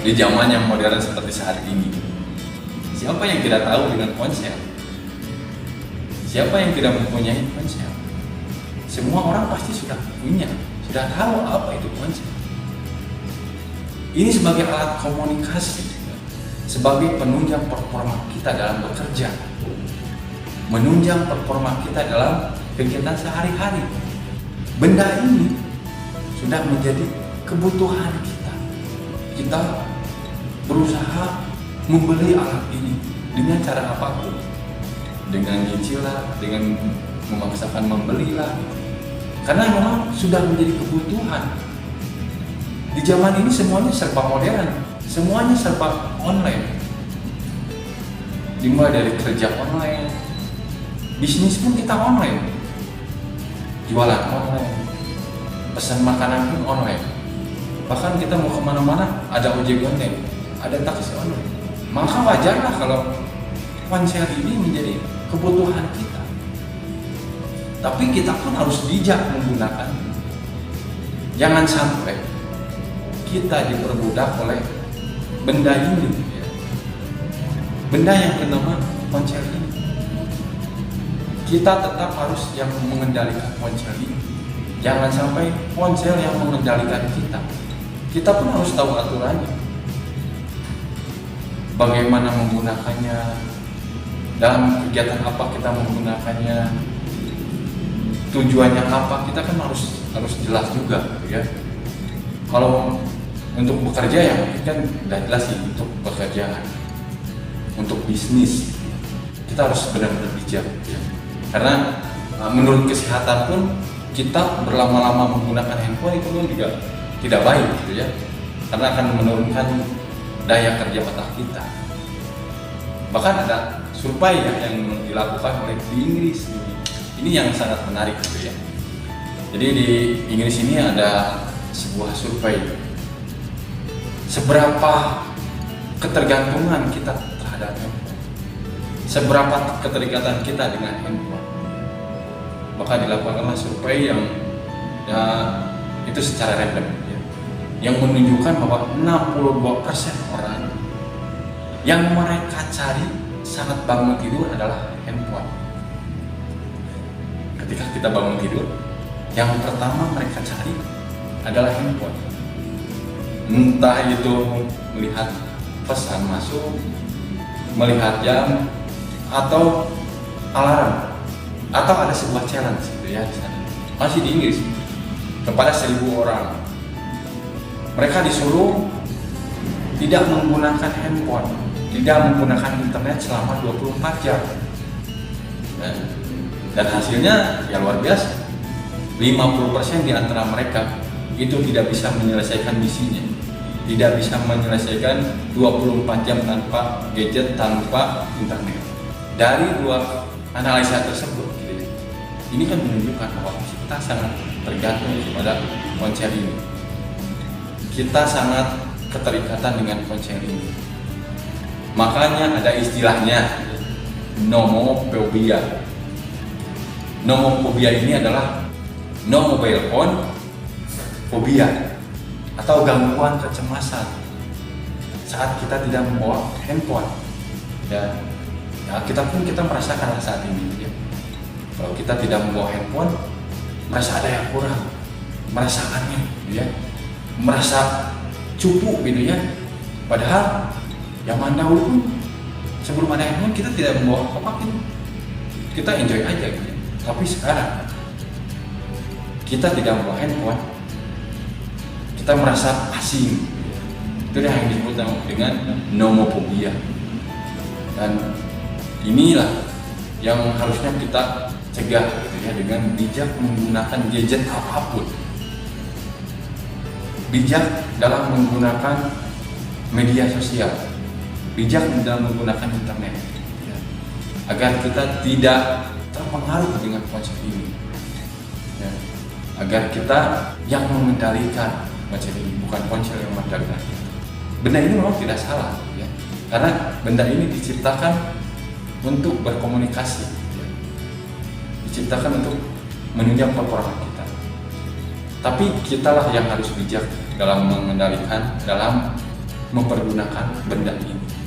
Di zaman yang modern seperti saat ini, siapa yang tidak tahu dengan ponsel? Siapa yang tidak mempunyai ponsel? Semua orang pasti sudah punya, sudah tahu apa itu ponsel. Ini sebagai alat komunikasi, sebagai penunjang performa kita dalam bekerja, menunjang performa kita dalam kegiatan sehari-hari. Benda ini sudah menjadi kebutuhan kita. Kita berusaha membeli alat ini dengan cara apapun, dengan nyicil, dengan memaksakan membelilah, karena memang sudah menjadi kebutuhan. Di zaman ini semuanya serba modern, semuanya serba online. Dimulai dari kerja online, bisnis pun kita online, jualan online, pesan makanan pun online. Bahkan kita mau kemana-mana ada ojek online, ada taksi online. Maka wajarlah kalau ponsel ini menjadi kebutuhan kita. Tapi kita pun harus bijak menggunakan. Jangan sampai kita diperbudak oleh benda ini, ya. Benda yang bernama ponsel ini. Kita tetap harus yang mengendalikan ponsel ini. Jangan sampai ponsel yang mengendalikan kita. Kita pun harus tahu aturannya. Bagaimana menggunakannya, dalam kegiatan apa kita menggunakannya, tujuannya apa, kita kan harus jelas juga, ya. Kalau untuk bekerja ya kan udah jelas sih, untuk pekerjaan, untuk bisnis kita harus benar-benar bijak, ya. Karena menurut kesehatan pun kita berlama-lama menggunakan handphone itu pun juga tidak baik, gitu ya, karena akan menurunkan daya kerja otak kita. Bahkan ada survei ya yang dilakukan oleh di Inggris. Ini yang sangat menarik, gitu ya. Jadi di Inggris ini ada sebuah survei, seberapa ketergantungan kita terhadap handphone, seberapa keterikatan kita dengan handphone. Maka dilakukanlah survei yang ya, itu secara random, ya, yang menunjukkan bahwa 62% orang yang mereka cari saat bangun tidur adalah handphone. Ketika kita bangun tidur, yang pertama mereka cari adalah handphone. Entah itu melihat pesan masuk, melihat jam, atau alarm, atau ada sebuah challenge, gitu ya, di sana. Masih di Inggris, kepada 1.000 orang, mereka disuruh tidak menggunakan handphone, tidak menggunakan internet selama 24 jam. Dan hasilnya ya luar biasa. 50% di antara mereka itu tidak bisa menyelesaikan misinya, tidak bisa menyelesaikan 24 jam tanpa gadget, tanpa internet. Dari dua analisa tersebut, gitu, ini kan menunjukkan bahwa kita sangat tergantung kepada ponsel ini. Kita sangat keterikatan dengan ponsel ini. Makanya ada istilahnya nomophobia. Nomophobia ini adalah no mobile phone phobia, atau gangguan kecemasan saat kita tidak membawa handphone. Ya, kita merasakan saat ini, ya. Kalau kita tidak membawa handphone, merasa ada yang kurang, merasa aneh, ya, merasa cupu, gitu ya. Padahal zaman dahulu pun sebelum ada handphone kita tidak membawa apa-apa, kita enjoy aja, gitu. Tapi sekarang kita tidak membawa handphone, kita merasa asing. Itu yang disebut dengan nomophobia. Dan inilah yang harusnya kita cegah, gitu ya, dengan bijak menggunakan gadget apapun. Bijak dalam menggunakan media sosial, bijak dalam menggunakan internet, ya, agar kita tidak terpengaruh dengan ponsel ini, ya, agar kita yang mengendalikan ponsel ini, bukan ponsel yang mengendalikan kita. Benda ini memang tidak salah, ya, karena benda ini diciptakan untuk berkomunikasi, ya, diciptakan untuk menunjang performa kita. Tapi kitalah yang harus bijak dalam mengendalikan, dalam mempergunakan benda ini.